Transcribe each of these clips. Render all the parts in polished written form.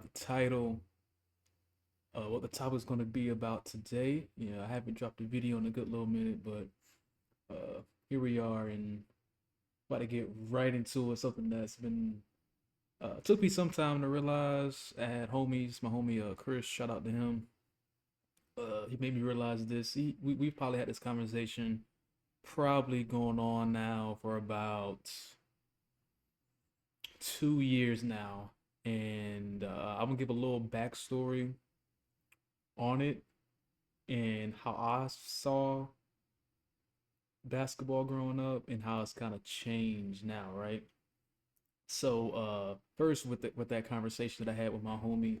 The title, what the topic is going to be about today. I haven't dropped a video in a good little minute, but here we are and about to get right into it. Something that's been took me some time to realize. I had homies, my homie Chris, shout out to him. He made me realize this. We've probably had this conversation probably going on now for about 2 years now, and I'm gonna give a little backstory on it and how I saw basketball growing up and how it's kind of changed now, right? So first with that conversation that I had with my homie,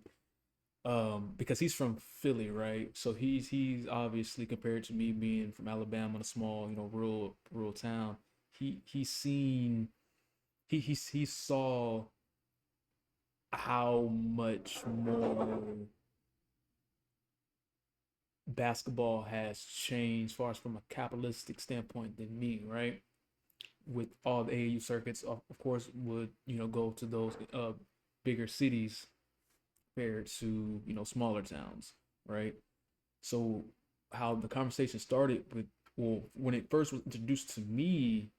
because he's from Philly, right? So he's obviously compared to me being from Alabama, a small, rural town. He's seen he saw how much more basketball has changed as far as from a capitalistic standpoint than me, right? With all the AAU circuits, of course, would go to those bigger cities compared to smaller towns, right? So how the conversation started with, well, when it first was introduced to me,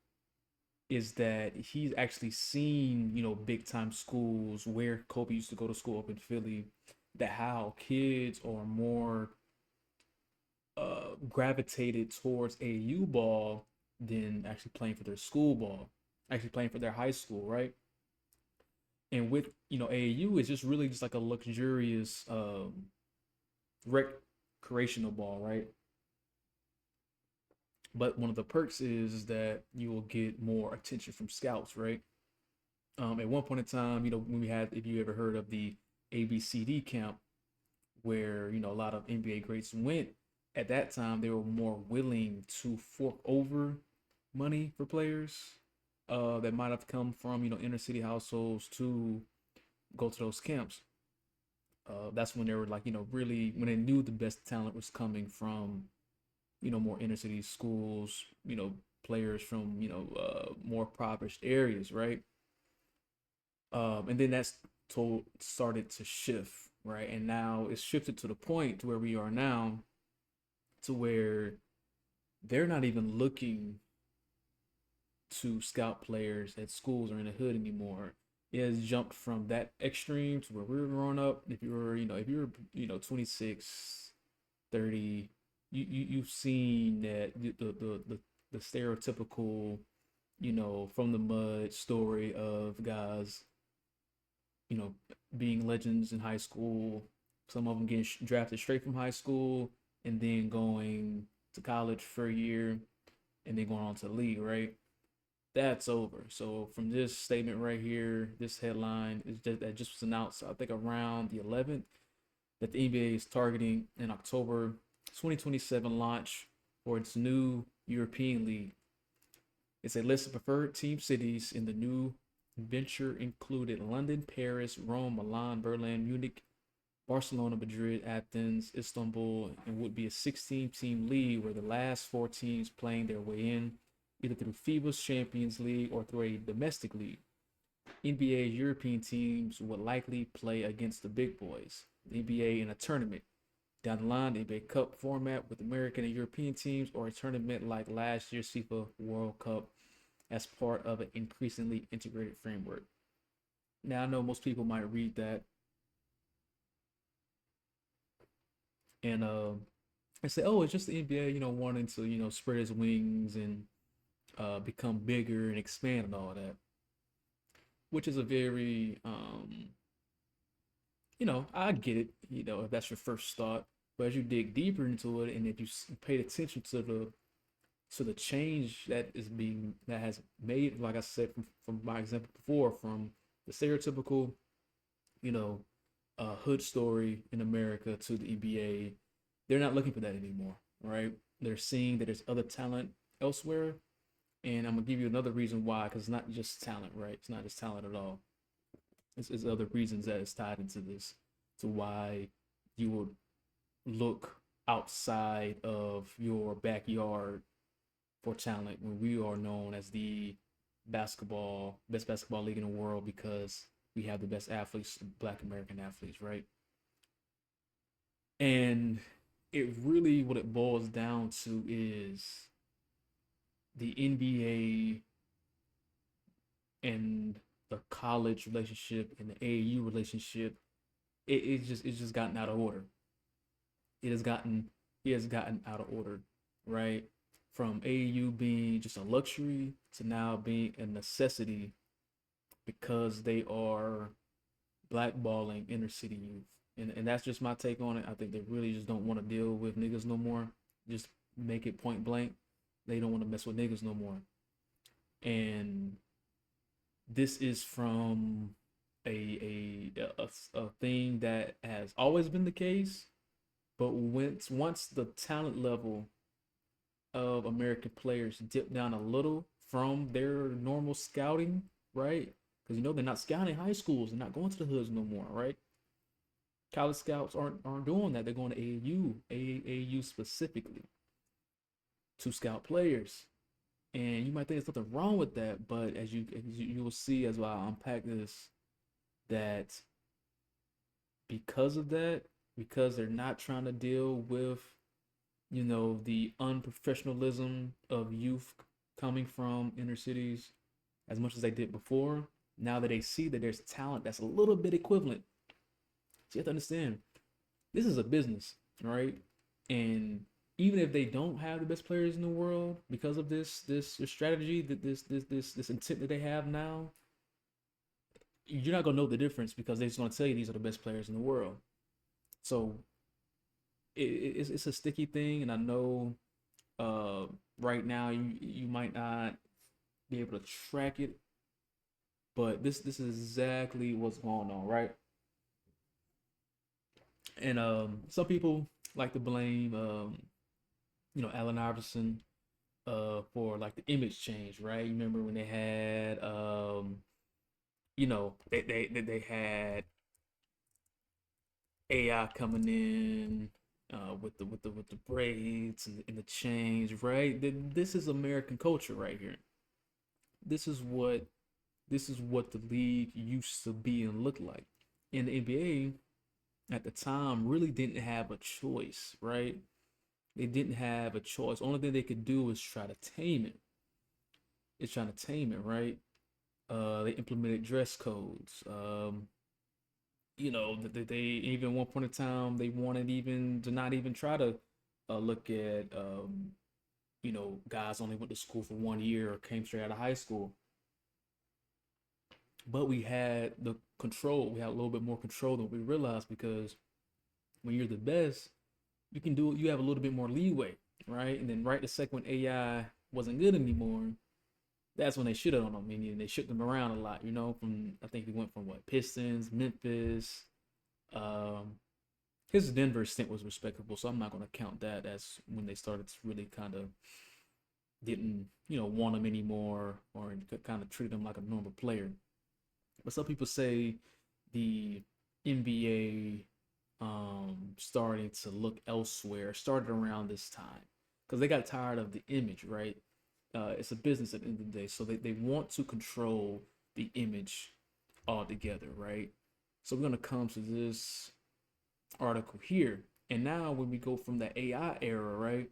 is that he's actually seen big time schools where Kobe used to go to school up in Philly, that how kids are more gravitated towards AAU ball than actually playing for their school ball, actually playing for their high school, right? And with AAU, it's just really just like a luxurious recreational ball, right? But one of the perks is that you will get more attention from scouts, right? At one point in time, when we had, if you ever heard of the ABCD camp, where a lot of NBA greats went, at that time they were more willing to fork over money for players that might have come from inner city households to go to those camps. That's when they were like really when they knew the best talent was coming from more inner city schools, players from more impoverished areas, right? And then that's started to shift, right? And now it's shifted to the point to where we are now, to where they're not even looking to scout players at schools or in the hood anymore. It has jumped from that extreme to where we were growing up. If you were, if you were, 26, 30, you've seen that the stereotypical, from the mud story of guys, you know, being legends in high school. Some of them getting drafted straight from high school and then going to college for a year and then going on to the league, right? That's over. So from this statement right here, this headline is that just was announced, I think around the 11th, that the NBA is targeting an October 2027 launch for its new European League. It's a list of preferred team cities in the new venture included London, Paris, Rome, Milan, Berlin, Munich, Barcelona, Madrid, Athens, Istanbul, and would be a 16-team league where the last four teams playing their way in, either through FIBA's Champions League or through a domestic league. NBA European teams would likely play against the big boys, the NBA in a tournament. Down the line, the NBA Cup format with American and European teams, or a tournament like last year's FIFA World Cup as part of an increasingly integrated framework. Now, I know most people might read that and say, "Oh, it's just the NBA, wanting to, spread its wings and become bigger and expand and all that," which is a very, I get it, if that's your first thought, but as you dig deeper into it, and if you paid attention to the change that has made, like I said, from my example before, from the stereotypical, you know, hood story in America to the NBA, they're not looking for that anymore, right? They're seeing that there's other talent elsewhere, and I'm gonna give you another reason why, because it's not just talent, right? It's not just talent at all. It's other reasons that is tied into this, to why you would look outside of your backyard for talent when we are known as the best basketball league in the world, because we have the best athletes, Black American athletes, right? And it really, what it boils down to is the NBA and the college relationship and the AAU relationship. It's just gotten out of order. It has gotten it has gotten out of order, right? From AAU being just a luxury to now being a necessity because they are blackballing inner city youth. And that's just my take on it. I think they really just don't want to deal with niggas no more. Just make it point blank. They don't want to mess with niggas no more. And this is from a thing that has always been the case, but once the talent level of American players dip down a little from their normal scouting, right? Because they're not scouting high schools, they're not going to the hoods no more, right? College scouts aren't doing that. They're going to AAU specifically to scout players. And you might think there's nothing wrong with that, but as you will see as I unpack this, that because of that, because they're not trying to deal with the unprofessionalism of youth coming from inner cities as much as they did before. Now that they see that there's talent that's a little bit equivalent, so you have to understand this is a business, right? And even if they don't have the best players in the world because of this strategy, that this intent that they have now, you're not gonna know the difference because they're just gonna tell you these are the best players in the world. So it's a sticky thing, and I know right now you might not be able to track it, but this is exactly what's going on, right? And some people like to blame Allen Iverson for like the image change, right? You remember when they had they had AI coming in with the braids and the change, right? This is American culture right here. This is what the league used to be and look like. And the NBA at the time really didn't have a choice, right? They didn't have a choice. Only thing they could do was try to tame it. It's trying to tame it, right? They implemented dress codes. They even one point in time they wanted even to not even try to look at guys only went to school for 1 year or came straight out of high school. But we had the control. We had a little bit more control than we realized because when you're the best, you can do it. You have a little bit more leeway, right? And then right the second when AI wasn't good anymore, that's when they shit on them. Meaning they shook them around a lot. From I think we went from what Pistons, Memphis. Um, his Denver stint was respectable, so I'm not going to count that as when they started to really kind of didn't want him anymore or kind of treated him like a normal player. But some people say the NBA starting to look elsewhere started around this time because they got tired of the image, right? It's a business at the end of the day, so they want to control the image altogether, right? So we're gonna come to this article here, and now when we go from the AI era, right?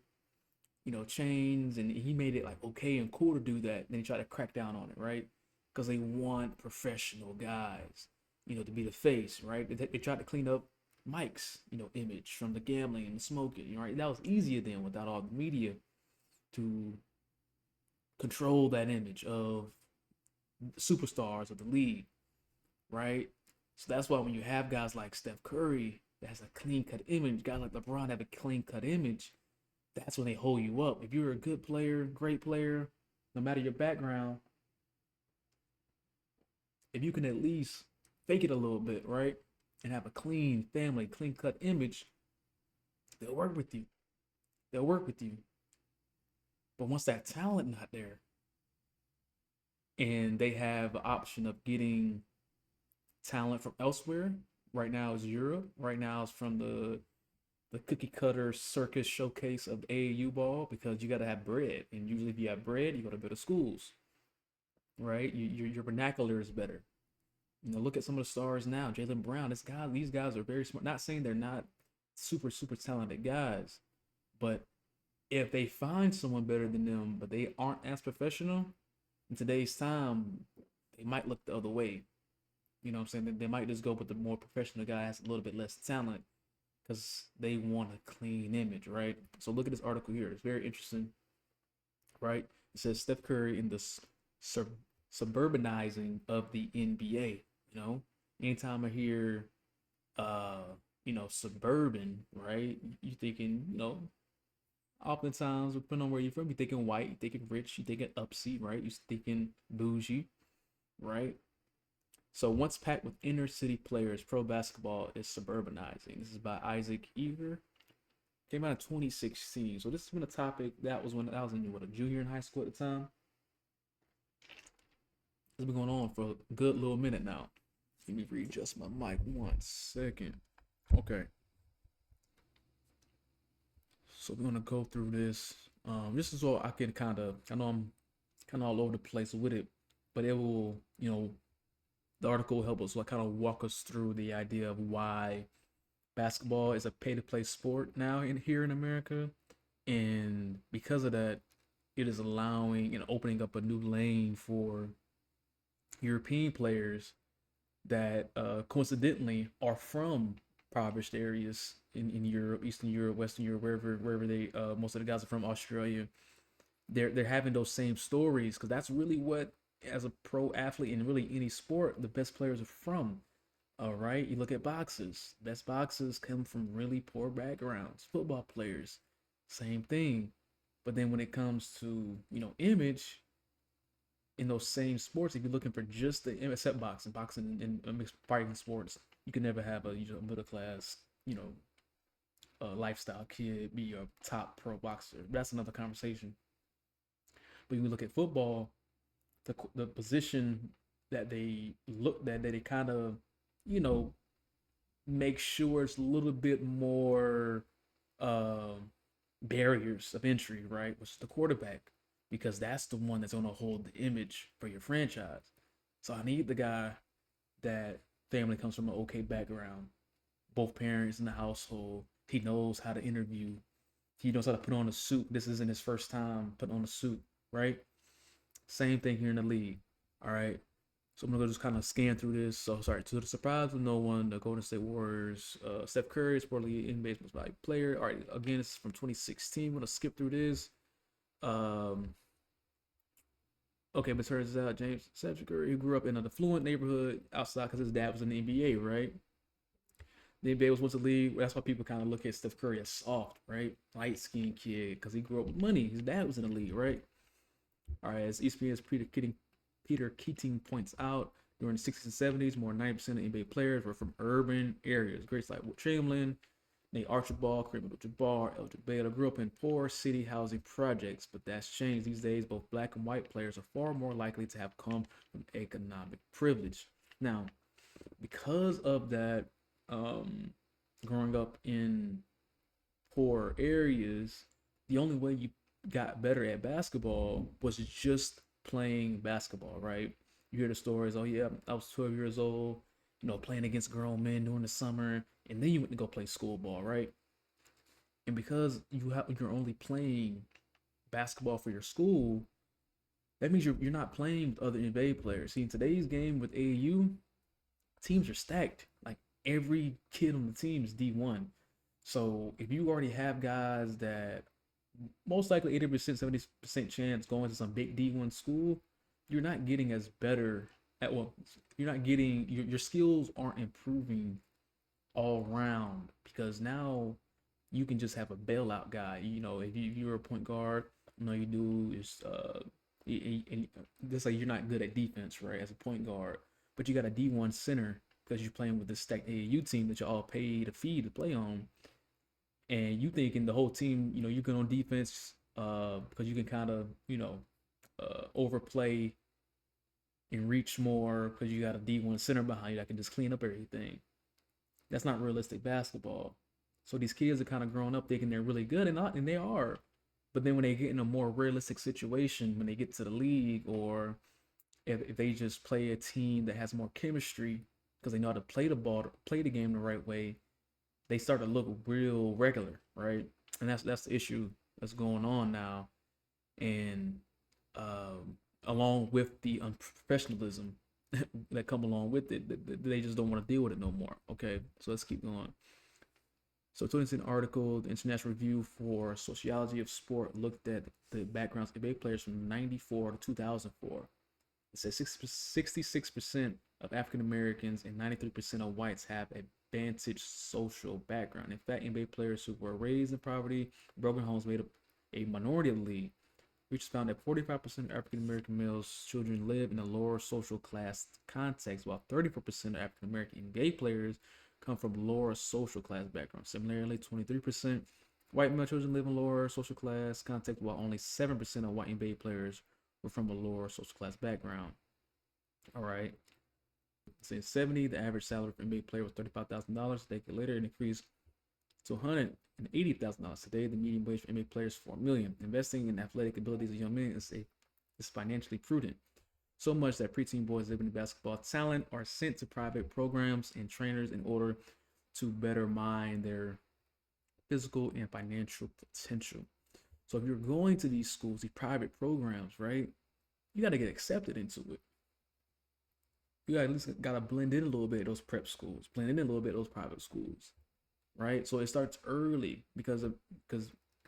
Chains, and he made it like okay and cool to do that. Then he tried to crack down on it, right? Because they want professional guys, to be the face, right? They tried to clean up Mike's, image from the gambling and the smoking, right? That was easier then without all the media to control that image of superstars of the league, right? So that's why when you have guys like Steph Curry that has a clean cut image, guys like LeBron have a clean cut image, that's when they hold you up. If you're a good player, great player, no matter your background, if you can at least fake it a little bit, right? And have a clean family, clean cut image, they'll work with you. They'll work with you. But once that talent not there, and they have the option of getting talent from elsewhere, right now is Europe. Right now is from the cookie cutter circus showcase of AAU ball because you got to have bread, and usually if you have bread, you go to better schools, right? Your vernacular is better. Look at some of the stars now. Jalen Brown, these guys are very smart. Not saying they're not super, super talented guys, but if they find someone better than them, but they aren't as professional in today's time, they might look the other way. You know what I'm saying? They might just go with the more professional guy has a little bit less talent because they want a clean image, right? So look at this article here. It's very interesting, right? It says Steph Curry in the sub- suburbanizing of the NBA. You know, anytime I hear, uh, suburban, right? You thinking, oftentimes depending on where you're from, you're thinking white, you're thinking rich, you're thinking upsy, right? You're thinking bougie, right? So once packed with inner city players, pro basketball is suburbanizing. This is by Isaac Eager. Came out in 2016. So this has been a topic that was when I was in a junior in high school at the time. It's been going on for a good little minute now. Let me readjust my mic 1 second. Okay. So we're gonna go through this. This is all I can I know I'm kind of all over the place with it, but it will, the article will help us like kind of walk us through the idea of why basketball is a pay to play sport now here in America, and because of that, it is allowing and opening up a new lane for European players that coincidentally are from impoverished areas in Europe, Eastern Europe, Western Europe, wherever they most of the guys are from, Australia. They're having those same stories because that's really what, as a pro athlete in really any sport, the best players are from. All right, you look at boxers. Best boxers come from really poor backgrounds. Football players, same thing. But then when it comes to image in those same sports, if you're looking for just except boxing and mixed fighting sports, you can never have a middle class lifestyle kid be a top pro boxer. That's another conversation. But when you look at football, the position that they kind of you know make sure it's a little bit more uh, barriers of entry, right? Which is the quarterback, because that's the one that's going to hold the image for your franchise. So I need the guy that family comes from an okay background, both parents in the household. He knows how to interview. He knows how to put on a suit. This isn't his first time putting on a suit, right? Same thing here in the league. All right. So I'm gonna just kind of scan through this. So sorry, to the surprise of no one, the Golden State Warriors, Steph Curry is reportedly NBA's most valuable player. All right, again, it's from 2016. I'm gonna skip through this. Um, okay, but turns out James Steph Curry, he grew up in an affluent neighborhood outside because his dad was in the NBA, right? The NBA was once a league. That's why people kind of look at Steph Curry as soft, right? Light skinned kid because he grew up with money. His dad was in the league, right? All right, as ESPN's Peter Keating points out, during the 60s and 70s, more than 90% of NBA players were from urban areas. Greats like Wilt Chamberlain, Nate Archibald, Kareem Abdul-Jabbar, Elgin Baylor grew up in poor city housing projects, but that's changed. These days, both black and white players are far more likely to have come from economic privilege. Now, because of that, growing up in poor areas, the only way you got better at basketball was just playing basketball, right? You hear the stories, oh yeah, I was 12 years old, playing against grown men during the summer, and then you went to go play school ball, right? And because you're only playing basketball for your school, that means you're not playing with other NBA players. See, in today's game with AAU, teams are stacked. Like every kid on the team is D1. So if you already have guys that most likely 80%, 70% chance going to some big D1 school, you're not getting as better at, well, you're not getting your skills aren't improving all around, because now you can just have a bailout guy. If you're a point guard, you do is just like you're not good at defense, right? As a point guard, but you got a D1 center because you're playing with the stacked AAU team that you all paid a fee to play on, and you thinking the whole team, you can on defense, because you can kind of, overplay and reach more because you got a D1 center behind you that can just clean up everything. That's not realistic basketball. So these kids are kind of growing up thinking they're really good, and they are. But then when they get in a more realistic situation, when they get to the league, or if they just play a team that has more chemistry because they know how to play the ball, play the game the right way, they start to look real regular, right? And that's the issue that's going on now. And along with the unprofessionalism that come along with it, they just don't want to deal with it no more. Okay, so let's keep going. So, according to an article, the International Review for Sociology of Sport looked at the backgrounds of NBA players from '94 to 2004. It says 66% of African Americans and 93% of whites have advantaged social background. In fact, NBA players who were raised in poverty, broken homes made up a minority of the league. Research found that 45% of African American males' children live in a lower social class context, while 34% of African American NBA players come from lower social class backgrounds. Similarly, 23% white male children live in lower social class context, while only 7% of white NBA players were from a lower social class background. All right. Since 70, the average salary for NBA player was $35,000. A decade later, it increased to $180,000. Today, the median wage for NBA players is $4 million. Investing in athletic abilities of young men is financially prudent. So much that preteen boys living in basketball talent are sent to private programs and trainers in order to better mine their physical and financial potential. So if you're going to these schools, these private programs, right, you got to get accepted into it. You got at least got to blend in a little bit those prep schools, blend in a little bit those private schools, right? So it starts early because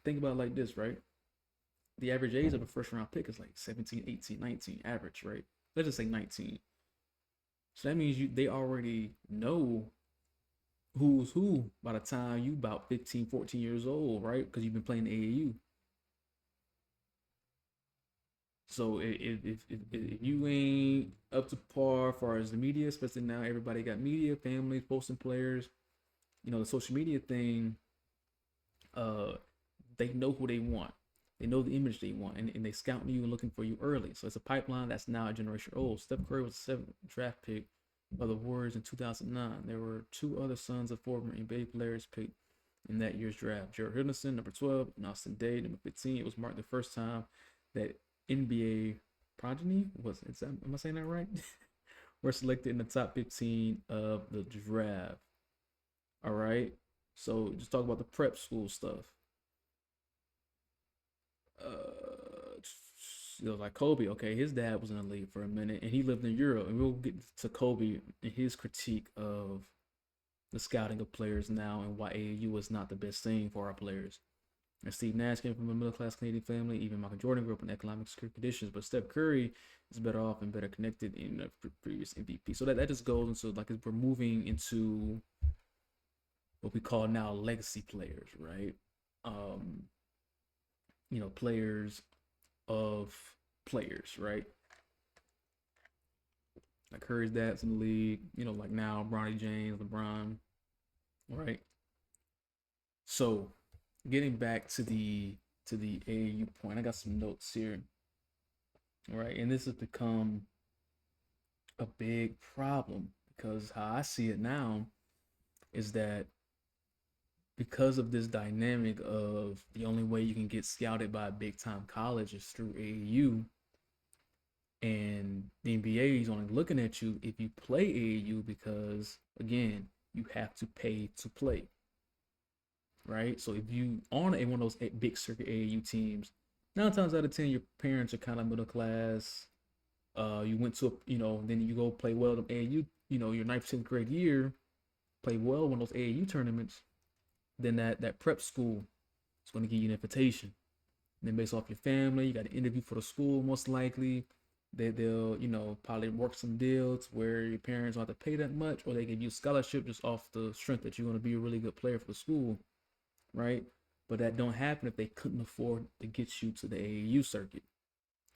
think about it like this, right? The average age of a first round pick is like 17, 18, 19 average, right? Let's just say 19. So that means they already know who's who by the time you about 15, 14 years old, right? Because you've been playing the AAU. So if you ain't up to par as far as the media, especially now everybody got media, families, posting players, the social media thing, they know who they want. They know the image they want, and they scouting you and looking for you early. So it's a pipeline that's now a generation old. Steph Curry was the 7th draft pick by the Warriors in 2009. There were two other sons of former NBA players picked in that year's draft. Jared Henderson, number 12, and Austin Daye, number 15. It was marked the first time that NBA progeny am I saying that right? were selected in the top 15 of the draft. All right. So just talk about the prep school stuff. Like Kobe, okay, his dad was in the league for a minute and he lived in Europe, and we'll get to Kobe and his critique of the scouting of players now and why AAU is not the best thing for our players. And Steve Nash came from a middle-class Canadian family. Even Michael Jordan grew up in economic secure conditions, but Steph Curry is better off and better connected in the previous MVP. So that just goes into like we're moving into what we call now legacy players, right? Players of players, right? Like Curry's dad's in the league, like now Bronny James, LeBron, right? So getting back to the AAU point, I got some notes here. All right, and this has become a big problem because how I see it now is that because of this dynamic of the only way you can get scouted by a big time college is through AAU, and the NBA is only looking at you if you play AAU because, again, you have to pay to play, right? So if you on one of those big circuit AAU teams, 9 times out of 10, your parents are kind of middle class. You went to, then you go play well in AAU, your 9th, 10th grade year, play well in one of those AAU tournaments, then that prep school is going to give you an invitation. And then based off your family, you got to interview for the school most likely. They'll probably work some deals where your parents don't have to pay that much, or they give you a scholarship just off the strength that you're going to be a really good player for the school, right? But that don't happen if they couldn't afford to get you to the AAU circuit.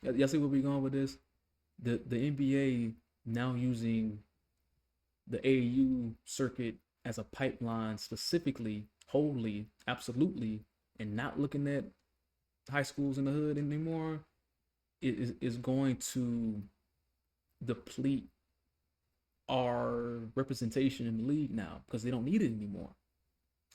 Y'all see where we're going with this? The NBA now using the AAU circuit as a pipeline specifically, wholly, absolutely, and not looking at high schools in the hood anymore, is going to deplete our representation in the league now because they don't need it anymore.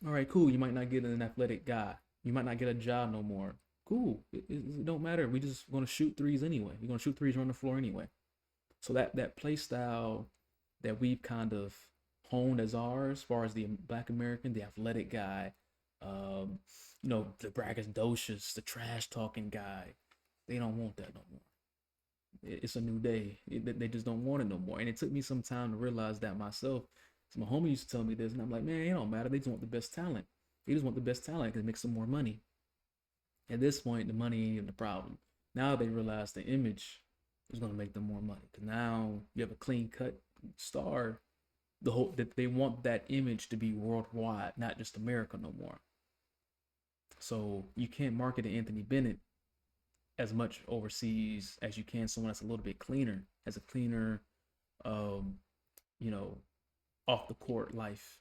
All right, cool. You might not get an athletic guy. You might not get a job no more. Cool. It don't matter. We just going to shoot threes anyway. We're going to shoot threes around the floor anyway. So that play style that we've kind of honed as ours, as far as the Black American, the athletic guy, um, the braggadocious, the trash talking guy, they don't want that no more. It's a new day. They just don't want it no more. And it took me some time to realize that myself. So my homie used to tell me this, and I'm like, man, it don't matter. They just want the best talent. They just want the best talent because it makes some more money. At this point, the money ain't even the problem. Now they realize the image is going to make them more money. Because now you have a clean cut star. The whole that they want that image to be worldwide, not just America no more. So you can't market Anthony Bennett as much overseas as you can someone that's a little bit cleaner, has a cleaner, um, you know, off the court life.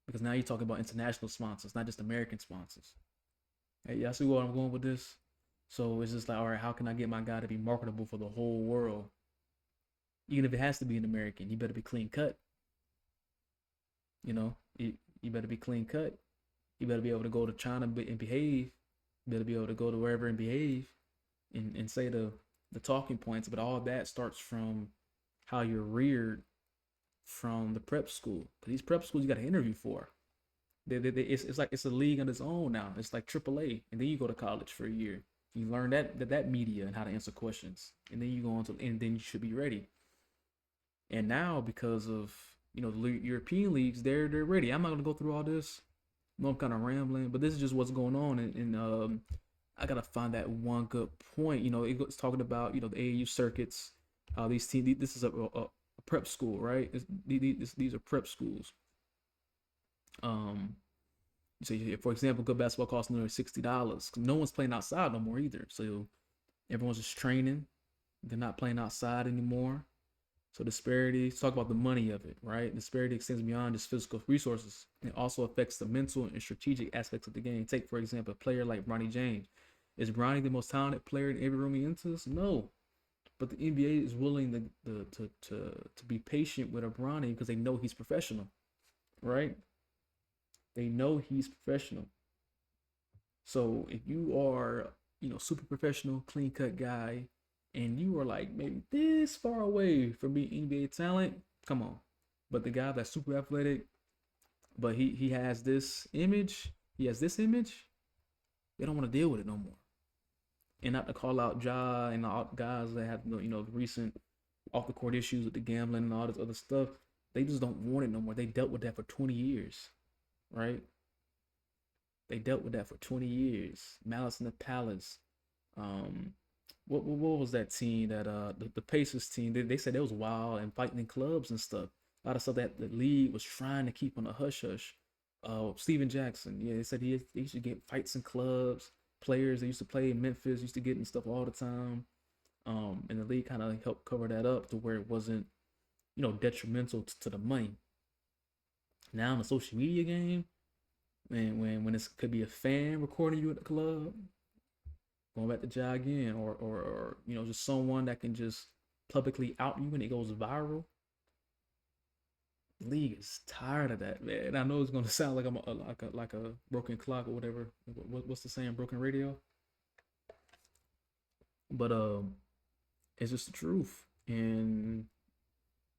Because now you're talking about international sponsors, not just American sponsors. Hey, y'all see where I'm going with this? So it's just like, all right, how can I get my guy to be marketable for the whole world? Even if it has to be an American, you better be clean cut. You better be clean cut. You better be able to go to China and behave. You better be able to go to wherever and behave and say the talking points. But all that starts from how you're reared from the prep school. Because these prep schools you got to interview for. It's like it's a league on its own now. It's like AAA, and then you go to college for a year. You learn that media and how to answer questions, and then you go on to, and then you should be ready. And now because of the European leagues, they're ready. I'm not gonna go through all this. No, I'm kind of rambling, but this is just what's going on, and I gotta find that one good point. It's talking about the AAU circuits. These teams. This is a prep school, right? These are prep schools. So for example, good basketball costs nearly $60. No one's playing outside no more either. So everyone's just training. They're not playing outside anymore. So disparity, let's talk about the money of it, right? Disparity extends beyond just physical resources. It also affects the mental and strategic aspects of the game. Take, for example, a player like Bronny James. Is Bronny the most talented player in every room he enters? No. But the NBA is willing to be patient with a Bronny because they know he's professional, right? They know he's professional. So if you are, super professional, clean cut guy, and you are like maybe this far away from being NBA talent, come on. But the guy that's super athletic, but he has this image, they don't want to deal with it no more. And not to call out Ja and all guys that have recent off the court issues with the gambling and all this other stuff. They just don't want it no more. They dealt with that for 20 years, right? They dealt with that for 20 years. Malice in the Palace. What was that team that the Pacers team? They said it was wild and fighting in clubs and stuff. A lot of stuff that the league was trying to keep on the hush hush. Steven Jackson, yeah, they said he used to get fights in clubs. Players that used to play in Memphis used to get in stuff all the time. And the league kind of helped cover that up to where it wasn't, detrimental to the money. Now in the social media game, when it could be a fan recording you at the club, going back to Ja again, or just someone that can just publicly out you and it goes viral. The league is tired of that, man. And I know it's gonna sound like I'm like a broken clock or whatever. What's the saying? Broken radio. But it's just the truth, and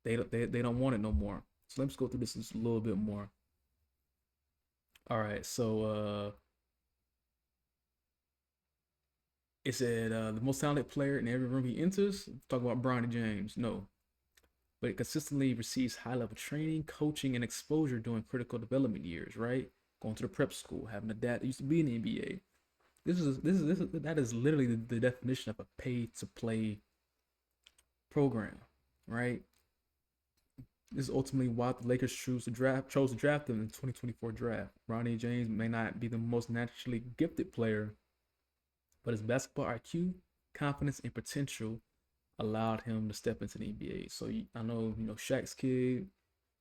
they don't want it no more. So let's go through this just a little bit more. All right, so it said the most talented player in every room he enters. Talk about Bronny James. No, but it consistently receives high level training, coaching, and exposure during critical development years. Right, going to the prep school, having a dad that used to be in the NBA. That is literally the definition of a pay to play program, right? This is ultimately why the Lakers chose to draft him in the 2024 draft. Bronny James may not be the most naturally gifted player, but his basketball IQ, confidence, and potential allowed him to step into the NBA. So I know, Shaq's kid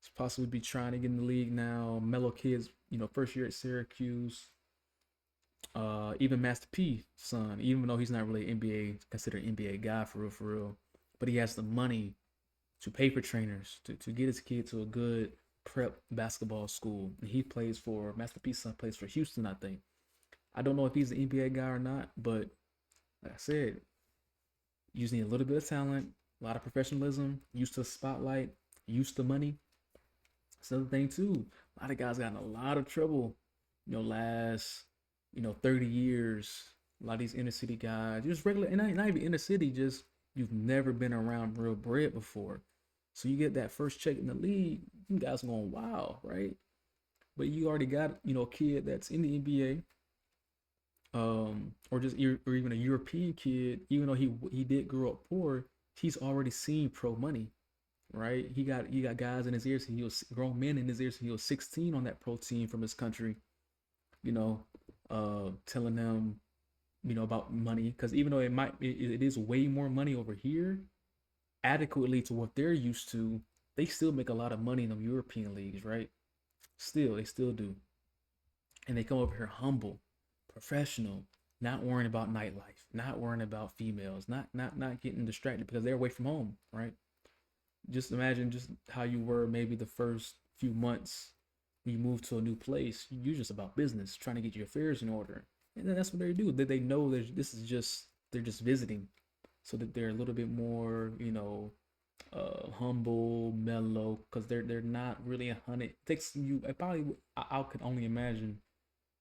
is possibly be trying to get in the league now. Melo kid's, first year at Syracuse. Even Master P son, even though he's not really considered NBA guy for real, but he has the money to pay for trainers to get his kid to a good prep basketball school. And he plays for Master P's son plays for Houston, I think. I don't know if he's an NBA guy or not, but like I said, you just need a little bit of talent, A lot of professionalism, used to spotlight, used to money. That's another thing too. A lot of guys got in a lot of trouble, last, 30 years. A lot of these inner city guys, just regular, and not even inner city, just you've never been around real bread before. So you get that first check in the league, you guys going wow, right? But you already got, a kid that's in the NBA, or just or even a European kid, even though he did grow up poor, he's already seen pro money, right? He got guys in his ears. He was grown men in his ears. He was 16 on that pro team from his country, you know, telling them, about money. Because even though it is way more money over here, adequately to what they're used to, they still make a lot of money in the European leagues, right? Still, they still do, and they come over here humble, professional, not worrying about nightlife, not worrying about females, not getting distracted because they're away from home, right? Just imagine just how you were maybe the first few months when you move to a new place. You're just about business, trying to get your affairs in order, and then that's what they do. They know that this is just they're just visiting, so that they're a little bit more, humble, mellow, because they're not really 100. It takes you. I probably I could only imagine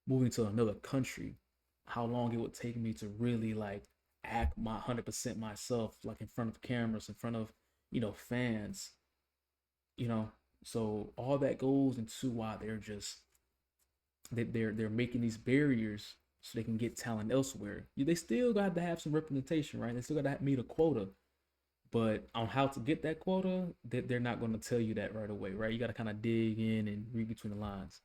moving to another country, how long it would take me to really like act my 100% myself, like in front of cameras, in front of fans, you know. So all that goes into why they're making these barriers so they can get talent elsewhere. They still got to have some representation, right? They still got to meet a quota, but on how to get that quota, they're not going to tell you that right away, right? You got to kind of dig in and read between the lines.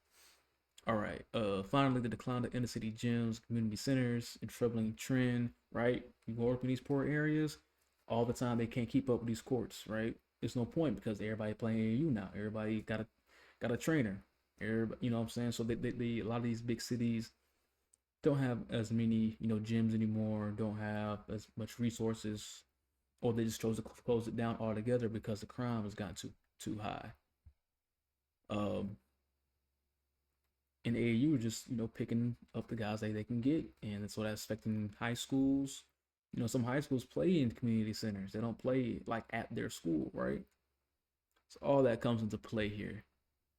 All right. Finally, the decline of inner city gyms, community centers, and troubling trend. Right, you go up in these poor areas, all the time they can't keep up with these courts. Right, there's no point because everybody playing you now. Everybody got a trainer. Everybody, you know what I'm saying. So they a lot of these big cities don't have as many gyms anymore. Don't have as much resources, or they just chose to close it down altogether because the crime has gotten too high. Um, and AAU just picking up the guys that they can get, and that's what that's affecting high schools. Some high schools play in community centers. They don't play like at their school, right? So all that comes into play here,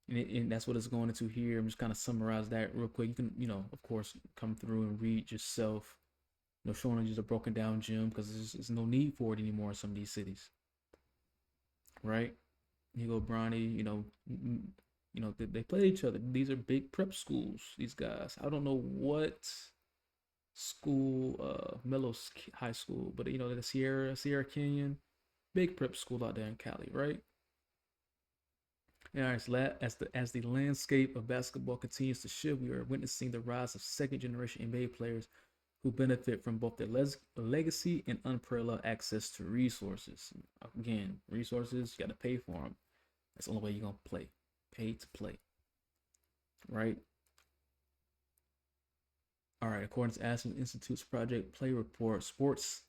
and that's what it's going into here. I'm just kind of summarize that real quick. You can of course come through and read yourself. Showing just a broken down gym because there's no need for it anymore in some of these cities, right? You go Bronny, they play each other. These are big prep schools. These guys. I don't know what school, Mellows High School, but the Sierra Canyon, big prep school out there in Cali, right? And as the landscape of basketball continues to shift, we are witnessing the rise of second generation NBA players who benefit from both their legacy and unparalleled access to resources. Again, resources, you got to pay for them. That's the only way you're going to play. Pay to play. Right? All right. According to Aspen Institute's Project Play Report, sports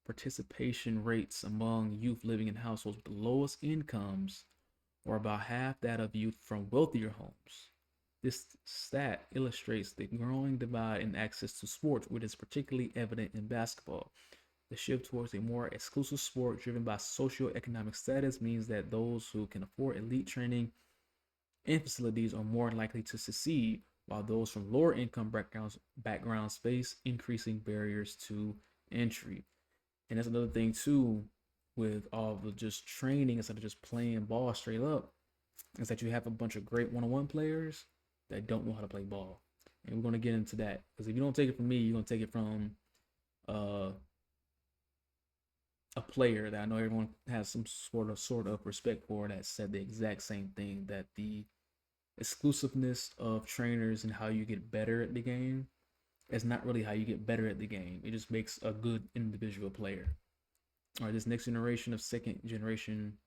participation rates among youth living in households with the lowest incomes are about half that of youth from wealthier homes. This stat illustrates the growing divide in access to sports, which is particularly evident in basketball. The shift towards a more exclusive sport driven by socioeconomic status means that those who can afford elite training and facilities are more likely to succeed, while those from lower income backgrounds face increasing barriers to entry. And that's another thing too, with all the just training instead of just playing ball straight up, is that you have a bunch of great one-on-one players that don't know how to play ball. And we're going to get into that because if you don't take it from me, you're going to take it from a player that I know everyone has some sort of respect for, that said the exact same thing, that the exclusiveness of trainers and how you get better at the game is not really how you get better at the game. It just makes a good individual player. All right, this next generation of second generation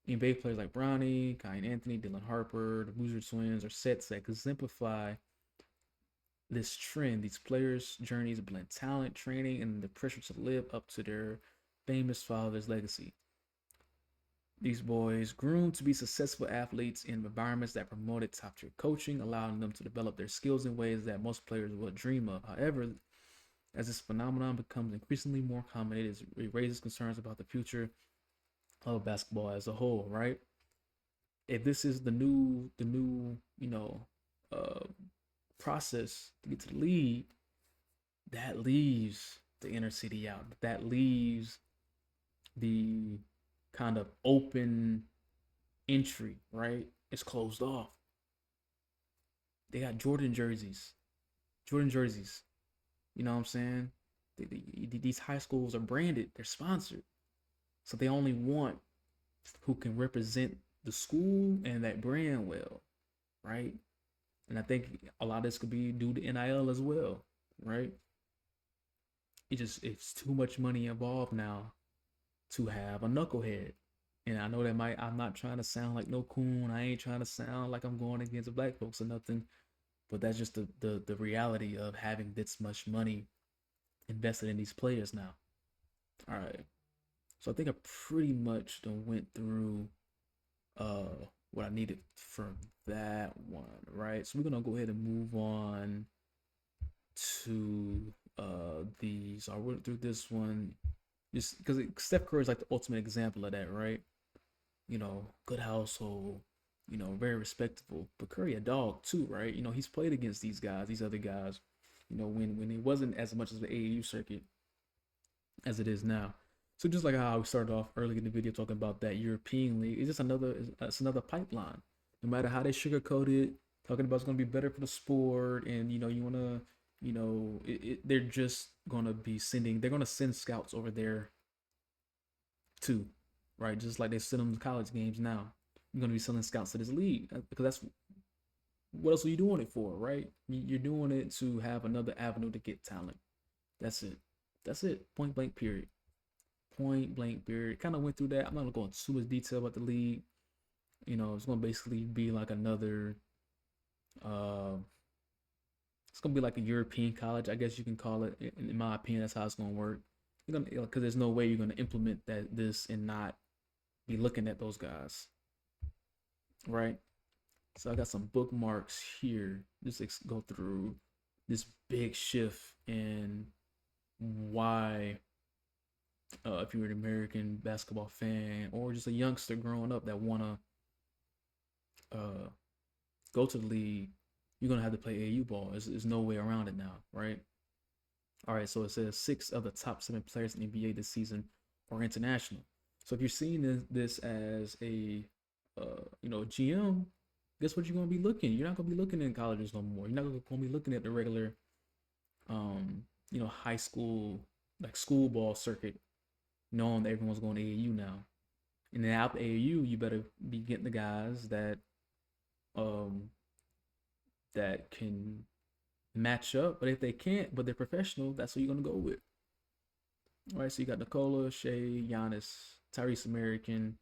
NBA players like Bronny, Kai Anthony, Dylan Harper, the Boozer Twins are sets that exemplify this trend. These players' journeys blend talent, training, and the pressure to live up to their famous father's legacy. These boys groomed to be successful athletes in environments that promoted top-tier coaching, allowing them to develop their skills in ways that most players would dream of. However, as this phenomenon becomes increasingly more common, it raises concerns about the future of basketball as a whole, right? If this is the new, uh, process to get to the league, that leaves the inner city out. That leaves the kind of open entry, right? It's closed off. They got Jordan jerseys. You know what I'm saying? These high schools are branded, they're sponsored. So they only want who can represent the school and that brand well, right? And I think a lot of this could be due to NIL as well, right? It's too much money involved now to have a knucklehead. And I know that I'm not trying to sound like no coon. I ain't trying to sound like I'm going against the black folks or nothing. But that's just the reality of having this much money invested in these players now. All right. So I think I pretty much done went through what I needed from that one, right? So we're gonna go ahead and move on to these. I went through this one just because Steph Curry is like the ultimate example of that, right? Good household, very respectable. But Curry a dog too, right? He's played against these guys, these other guys. When it wasn't as much as the AAU circuit as it is now. So just like how we started off early in the video talking about that European league, it's another pipeline. No matter how they sugarcoat it, talking about it's gonna be better for the sport, and you wanna, they're just gonna be they're gonna send scouts over there too, right? Just like they send them to college games now. You're gonna be sending scouts to this league because that's what else are you doing it for, right? You're doing it to have another avenue to get talent. That's it. That's it. Point blank. Period. Point blank. Period. Kind of went through that. I'm not gonna go into too much detail about the league. It's gonna basically be like another. Uh, it's gonna be like a European college, I guess you can call it. In my opinion, that's how it's gonna work. You're gonna because there's no way you're gonna implement this and not be looking at those guys, right? So I got some bookmarks here. Just go through this big shift in why, if you're an American basketball fan or just a youngster growing up that wanna uh, go to the league, you're gonna have to play AU ball. There's no way around it now, right? All right, so it says 6 of the top 7 players in the NBA this season are international. So if you're seeing this as a GM, guess what you're gonna be looking? You're not gonna be looking in colleges no more. You're not gonna be looking at the regular, high school like school ball circuit, knowing that everyone's going to AAU now. And then out the AAU, you better be getting the guys um that can match up. But if they can't, but they're professional, that's who you're gonna go with. All right, so you got Nikola, Shea, Giannis, Tyrese American,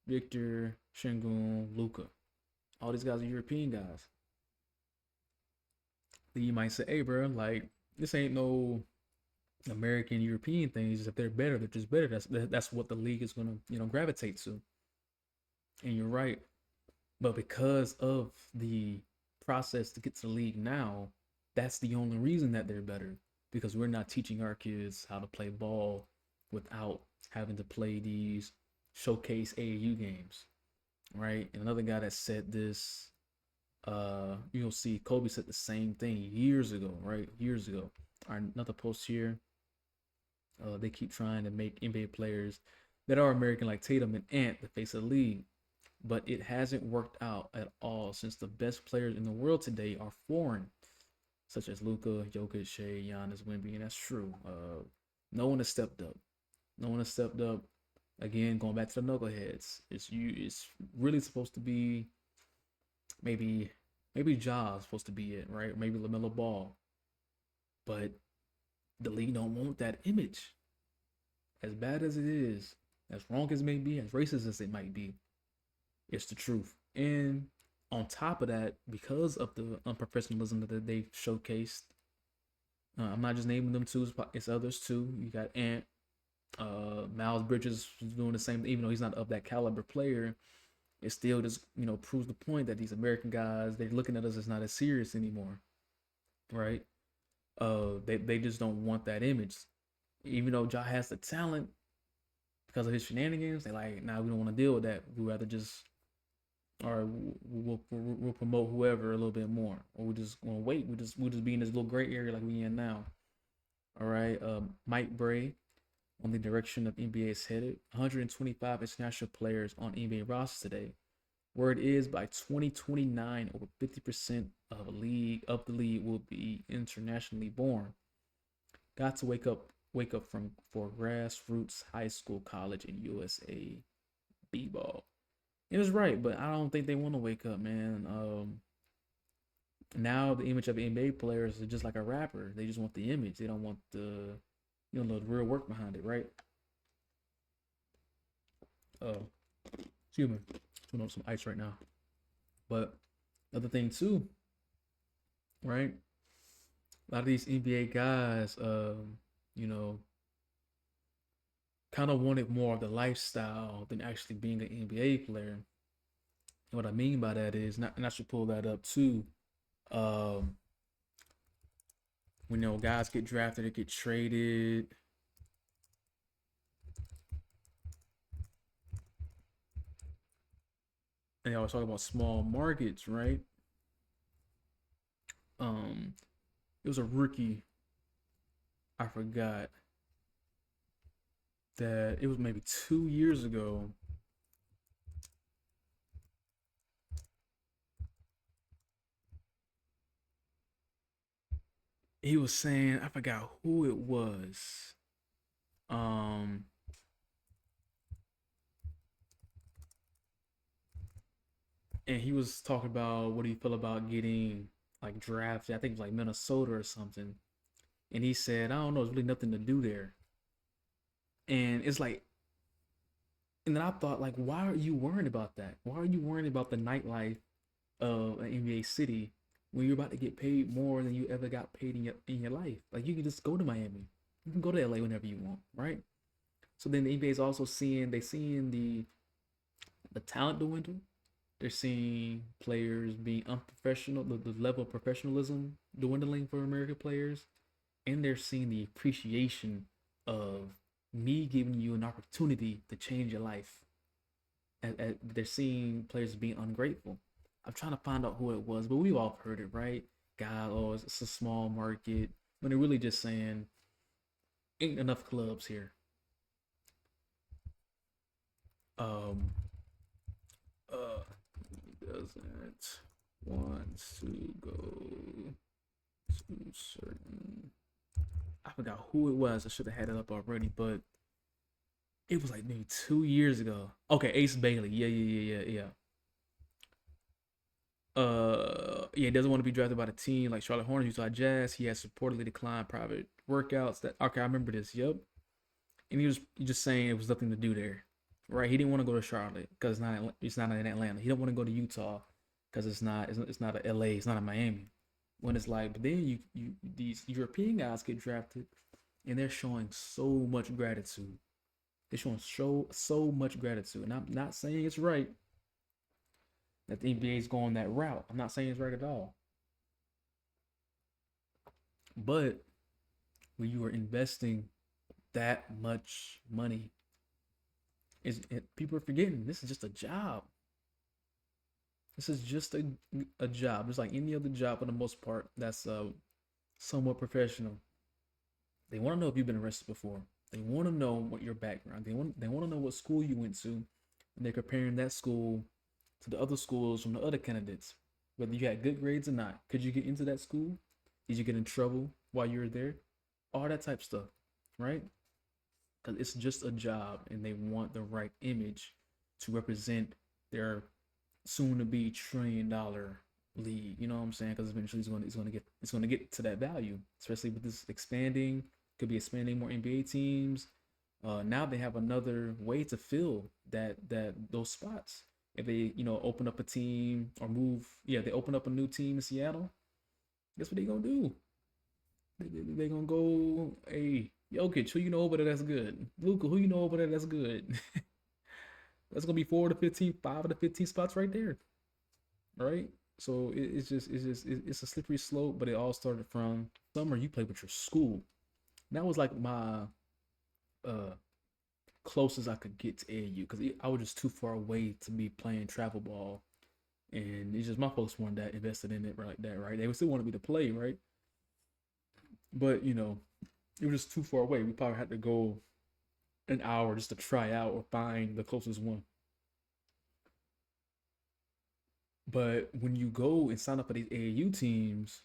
Victor, Shingun, Luca. All these guys are European guys. Then you might say, "Hey, bro, like this ain't no American European thing. It's just if they're better, they're just better. That's what the league is gonna gravitate to." And you're right, but because of the process to get to the league now, that's the only reason that they're better, because we're not teaching our kids how to play ball without having to play these showcase AAU games, right? And another guy that said this, you'll see Kobe said the same thing years ago, right? Years ago. All right, another post here. They keep trying to make NBA players that are American like Tatum and Ant the face of the league, but it hasn't worked out at all since the best players in the world today are foreign, such as Luka, Jokic, Shea, Giannis, Wemby, and that's true. No one has stepped up. No one has stepped up. Again, going back to the knuckleheads, it's really supposed to be maybe Ja's supposed to be it, right? Maybe LaMelo Ball, but the league don't want that image. As bad as it is, as wrong as it may be, as racist as it might be, it's the truth. And on top of that, because of the unprofessionalism that they've showcased, I'm not just naming them two; it's others too. You got Ant, Miles Bridges was doing the same. Even though he's not of that caliber player, it still just proves the point that these American guys, they're looking at us as not as serious anymore, right? They just don't want that image, even though Ja has the talent. because of his shenanigans, they like, nah, we don't want to deal with that. We rather just, all right, we'll promote whoever a little bit more, or we just gonna wait. We'll just be in this little gray area like we in now. All right, Mike Bray on the direction of NBA is headed. 125 international players on NBA rosters today. Word is by 2029, over 50% of the league will be internationally born. Got to wake up from for grassroots high school, college, and USA b-ball. It was right, but I don't think they want to wake up, man. Now the image of NBA players is just like a rapper. They just want the image. They don't want the real work behind it, right? Excuse me, putting on some ice right now. But other thing too, right? A lot of these NBA guys, you know, kind of wanted more of the lifestyle than actually being an NBA player. And what I mean by that is, not, and I should pull that up too. Um, when guys get drafted, they get traded. And they always talk about small markets, right? It was a rookie. I forgot that it was maybe 2 years ago. He was saying, I forgot who it was. And he was talking about what do you feel about getting like drafted. I think it was like Minnesota or something. And he said, I don't know, there's really nothing to do there. And it's like, and then I thought, like, why are you worrying about that? Why are you worrying about the nightlife of an NBA city when you're about to get paid more than you ever got paid in your life? Like, you can just go to Miami, you can go to LA whenever you want, right? So then the NBA is also seeing the talent dwindle. They're seeing players being unprofessional, the level of professionalism dwindling for American players, and they're seeing the appreciation of me giving you an opportunity to change your life. They're seeing players being ungrateful. I'm trying to find out who it was, but we've all heard it, right? God, oh, it's a small market. When they're really just saying, ain't enough clubs here. Um, doesn't want to go to certain. I forgot who it was. I should have had it up already, but it was like maybe 2 years ago. Okay, Ace Bailey. Yeah. Yeah, he doesn't want to be drafted by the team like Charlotte Hornets, Utah Jazz. He has reportedly declined private workouts. That okay, I remember this. Yep, and he was just saying it was nothing to do there, right? He didn't want to go to Charlotte because it's not in Atlanta. He don't want to go to Utah because it's not a LA. It's not a Miami. When it's like, but then you these European guys get drafted, and they're showing so much gratitude. They're showing so much gratitude, and I'm not saying it's right that the NBA is going that route. I'm not saying it's right at all. But when you are investing that much money, people are forgetting this is just a job. This is just a job, just like any other job for the most part that's somewhat professional. They want to know if you've been arrested before. They want to know what your background. They want to know what school you went to, and they're comparing that school to the other schools from the other candidates, whether you had good grades or not. Could you get into that school? Did you get in trouble while you were there? All that type of stuff, right? Because it's just a job, and they want the right image to represent their soon-to-be $1 trillion league. You know what I'm saying? Because eventually it's going to get to that value, especially with this expanding. Could be expanding more NBA teams. Now they have another way to fill those spots. If they open up a team or move, yeah, they open up a new team in Seattle. Guess what they gonna do? They gonna go, hey, Jokic, who you know over there that's good? Luka, who you know over there that's good? That's gonna be 4 to 15, 5 to 15 spots right there, right? So it's a slippery slope, but it all started from summer. You played with your school. That was like my closest I could get to AAU because I was just too far away to be playing travel ball, and it's just my folks weren't that invested in it like that, right? They would still want me to play, right? But it was just too far away. We probably had to go an hour just to try out or find the closest one. But when you go and sign up for these AAU teams,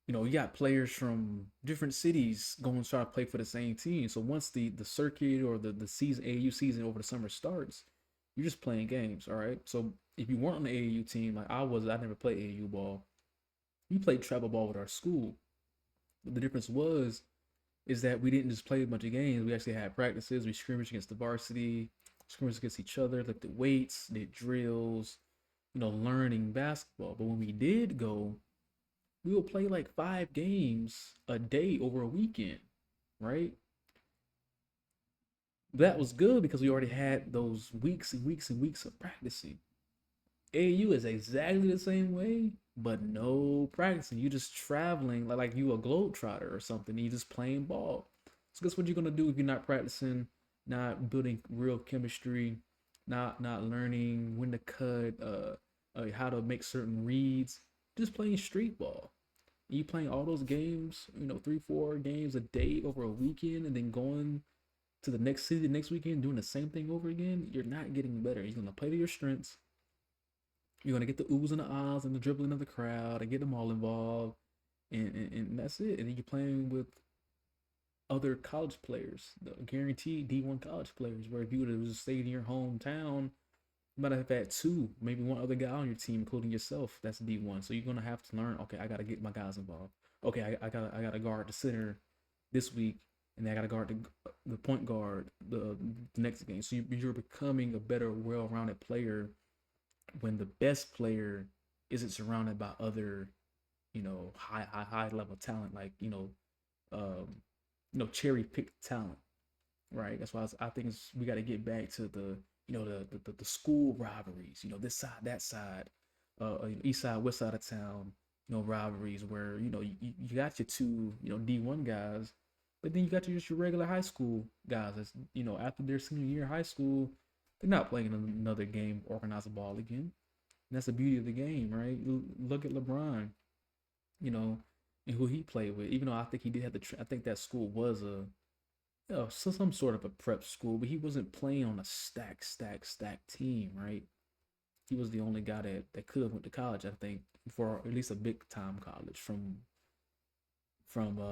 you got players from different cities going to try to play for the same team. So once the circuit or the season AAU season over the summer starts, you're just playing games, all right? So if you weren't on the AAU team, like I never played AAU ball. We played travel ball with our school. But the difference is that we didn't just play a bunch of games. We actually had practices. We scrimmaged against the varsity, scrimmaged against each other, lifted weights, did drills, learning basketball. But when we did go, we would play like 5 games a day over a weekend, right? That was good because we already had those weeks and weeks and weeks of practicing. AAU is exactly the same way, but no practicing. You just traveling like you a globetrotter or something. You just playing ball. So guess what you're gonna do if you're not practicing, not building real chemistry, not learning when to cut, how to make certain reads, just playing street ball. You playing all those games, 3, 4 games a day over a weekend, and then going to the next city the next weekend doing the same thing over again. You're not getting better. You're gonna play to your strengths. You're gonna get the oohs and the ahs and the dribbling of the crowd and get them all involved, and that's it. And then you're playing with other college players, the guaranteed D1 college players. Where if you would have just stayed in your hometown, you might have had two, maybe one other guy on your team, including yourself. That's D1. So you're gonna have to learn. Okay, I gotta get my guys involved. Okay, I gotta guard the center this week, and then I gotta guard the point guard the next game. So you're becoming a better, well-rounded player when the best player isn't surrounded by other, high level talent, like cherry picked talent, right? That's why I think we got to get back to the school rivalries, this side, that side, east side, west side of town, rivalries where you got your two D1 guys, but then you got just your regular high school guys that's after their senior year of high school, they're not playing another game organized ball again. And that's the beauty of the game, right? Look at LeBron, and who he played with. Even though I think he did have I think that school was some sort of a prep school, but he wasn't playing on a stack team, right? He was the only guy that could have went to college, I think, for at least a big time college from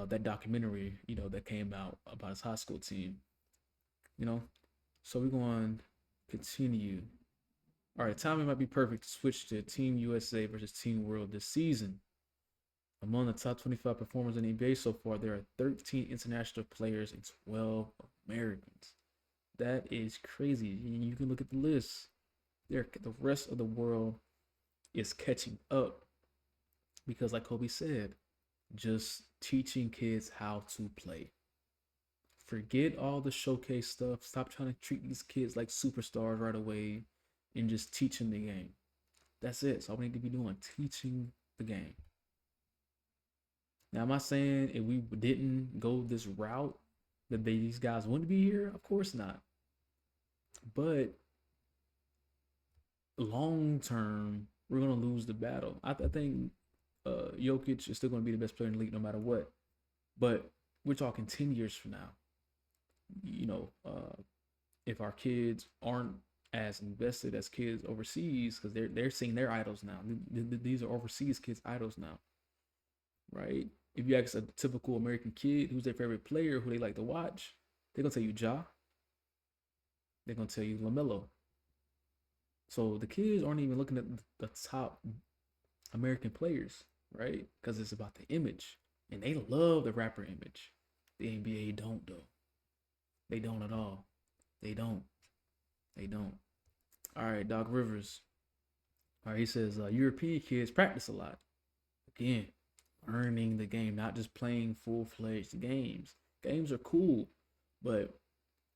that documentary, that came out about his high school team, you know. So we're going to continue. All right, timing might be perfect to switch to Team USA versus Team World this season. Among the top 25 performers in the NBA so far, there are 13 international players and 12 Americans. That is crazy. You can look at the list. The rest of the world is catching up because, like Kobe said, just teaching kids how to play. Forget all the showcase stuff. Stop trying to treat these kids like superstars right away and just teach them the game. That's it. That's all we need to be doing, teaching the game. Now, am I saying if we didn't go this route that these guys wouldn't be here? Of course not. But long term, we're gonna lose the battle. I think Jokic is still gonna be the best player in the league no matter what. But we're talking 10 years from now. If our kids aren't as invested as kids overseas, because they're seeing their idols now. These are overseas kids' idols now, right? If you ask a typical American kid who's their favorite player, who they like to watch, they're gonna tell you Ja. They're gonna tell you LaMelo. So the kids aren't even looking at the top American players, right? Because it's about the image, and they love the rapper image. The NBA don't though. They don't at all. They don't. They don't. All right, Doc Rivers. All right, he says European kids practice a lot. Again, learning the game, not just playing full-fledged games. Games are cool, but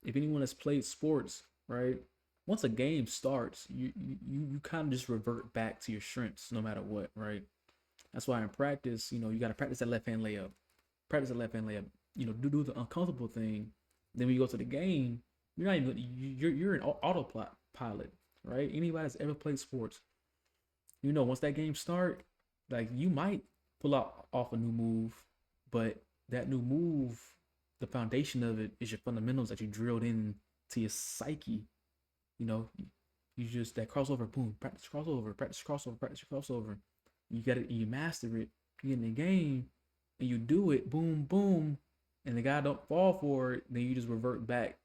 if anyone has played sports, right? Once a game starts, you kind of just revert back to your strengths no matter what, right? That's why in practice, you got to practice that left hand layup. Practice that left hand layup. Do the uncomfortable thing. Then when you go to the game, You're not even you're an autopilot, right? Anybody that's ever played sports, once that game start, like you might pull out off a new move, but that new move, the foundation of it is your fundamentals that you drilled in to your psyche. You know, you just that crossover, boom, practice crossover, practice crossover, practice crossover. You got it, you master it. You get in the game, and you do it, boom, boom, and the guy don't fall for it. Then you just revert back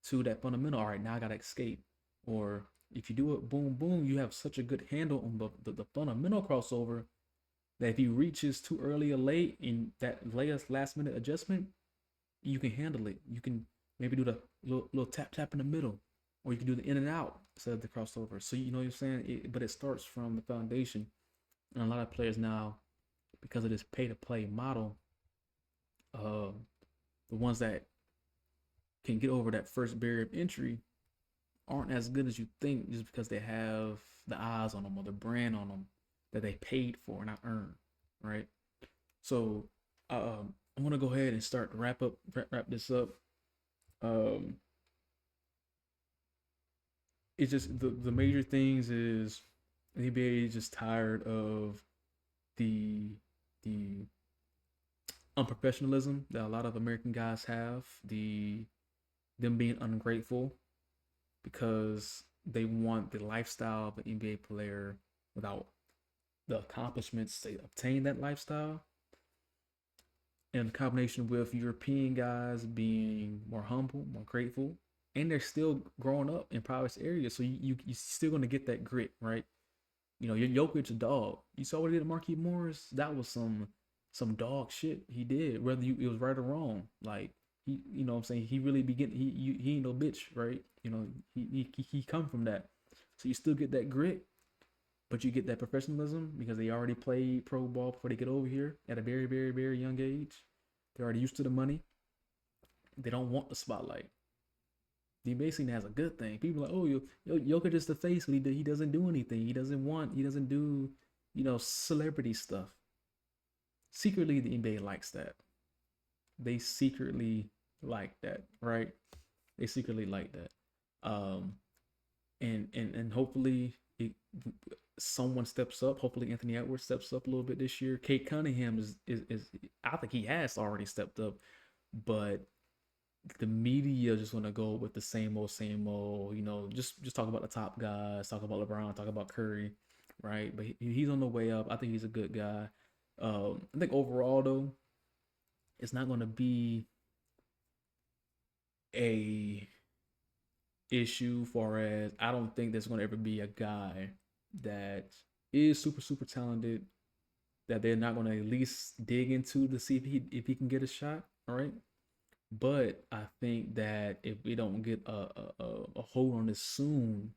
to that fundamental. All right, now I gotta escape. Or if you do it, boom, boom, you have such a good handle on the fundamental crossover that if he reaches too early or late in that last minute adjustment, you can handle it. You can maybe do the little tap tap in the middle, or you can do the in and out instead of the crossover. So you know what I'm saying? But it starts from the foundation, and a lot of players now, because of this pay to play model, uh, the ones that can get over that first barrier of entry aren't as good as you think just because they have the eyes on them or the brand on them that they paid for, not earned, right? So I want to go ahead and start to wrap this up. Um, it's just the major things is the NBA is just tired of the the unprofessionalism that a lot of American guys have, them being ungrateful because they want the lifestyle of an NBA player without the accomplishments to obtain that lifestyle. In combination with European guys being more humble, more grateful, and they're still growing up in private areas, so you still gonna get that grit, right? Your Jokic a dog. You saw what he did to Marquise Morris. That was some dog shit he did, whether it was right or wrong. Like what I'm saying, he really begin. He ain't no bitch, right? He come from that, so you still get that grit, but you get that professionalism because they already played pro ball before they get over here at a very, very, very young age. They're already used to the money. They don't want the spotlight. He basically has a good thing. People are like, oh, Jokic is the face, but he doesn't do anything. He doesn't do, celebrity stuff. Secretly, the NBA likes that. They secretly like that, right? They secretly like that. Um, and hopefully someone steps up. Hopefully Anthony Edwards steps up a little bit this year. Kate Cunningham is I think he has already stepped up, but the media just want to go with the same old, same old. Just talk about the top guys, talk about LeBron, talk about Curry, right? But he's on the way up. I think he's a good guy. I think overall though, it's not going to be a issue far as I don't think there's going to ever be a guy that is super super talented that they're not going to at least dig into to see if he can get a shot. All right. But I think that if we don't get a hold on this soon,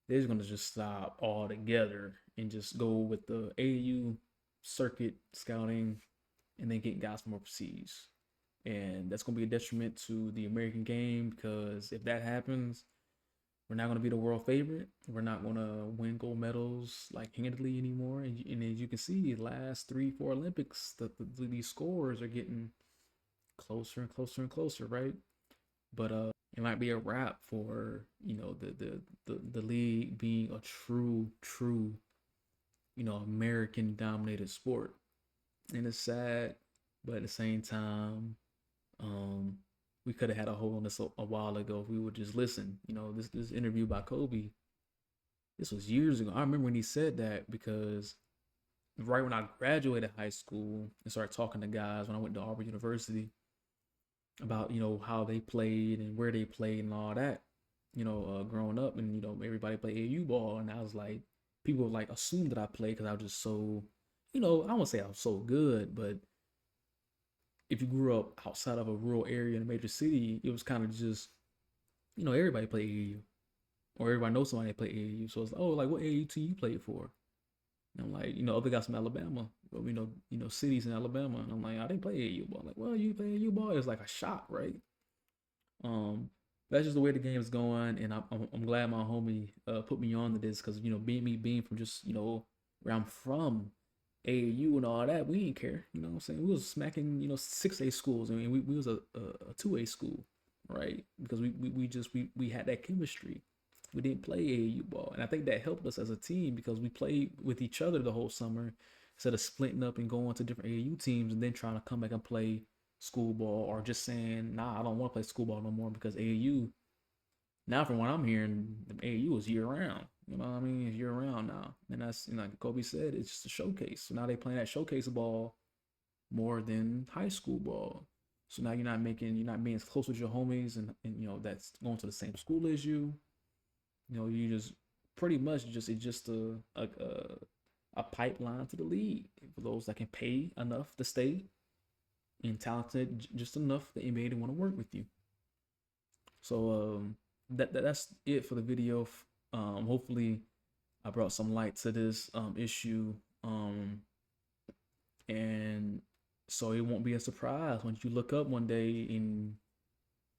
they're going to just stop altogether and just go with the AU circuit scouting and then get guys from overseas. And that's going to be a detriment to the American game because if that happens, we're not going to be the world favorite. We're not going to win gold medals like handily anymore. And as you can see, the last 3-4 Olympics, these scores are getting closer and closer and closer, right? But it might be a wrap for the league being a true American dominated sport, and it's sad, but at the same time, we could have had a hold on this a while ago if we would just listen. This interview by Kobe, this was years ago. I remember when he said that because right when I graduated high school and started talking to guys when I went to Auburn University about how they played and where they played and all that. Growing up, and everybody played AU ball, and I was like, people like assumed that I played because I was just so, I won't say I was so good, but if you grew up outside of a rural area in a major city, it was kind of just, everybody played AU, or everybody knows somebody that played AU. So it's like, oh, like what AU team you played for? And I'm like, other guys from Alabama, but cities in Alabama. And I'm like, I didn't play AU ball. I'm like, well, you play AU ball. It's like a shot, right? That's just the way the game is going, and I'm glad my homie put me on to this because being from just where I'm from, AAU and all that, we didn't care. You know what I'm saying? We was smacking 6A schools. I mean, we was a 2A school. right? Because we had that chemistry. We didn't play AAU ball, and I think that helped us as a team because we played with each other the whole summer instead of splitting up and going to different AAU teams and then trying to come back and play school ball, or just saying, nah, I don't want to play school ball no more because AAU. Now, from what I'm hearing, the AAU is year round. You know what I mean? It's year round now, and that's, like Kobe said, it's just a showcase. So now they playing that showcase ball more than high school ball. So now you're not being as close with your homies, and that's going to the same school as you. You just pretty much it's just a pipeline to the league for those that can pay enough to stay and talented just enough the NBA to want to work with you. So that's it for the video. Hopefully I brought some light to this issue, and so it won't be a surprise when you look up one day and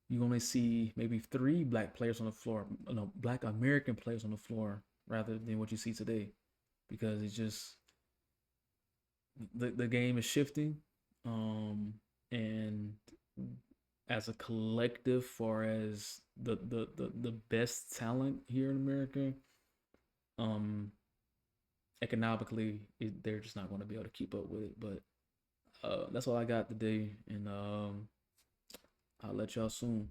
you only see maybe 3 black players on the floor, no, black American players on the floor rather than what you see today, because it's just the game is shifting, and as a collective, far as the best talent here in America, um, economically, they're just not going to be able to keep up with it. But that's all I got today, and I'll let y'all soon.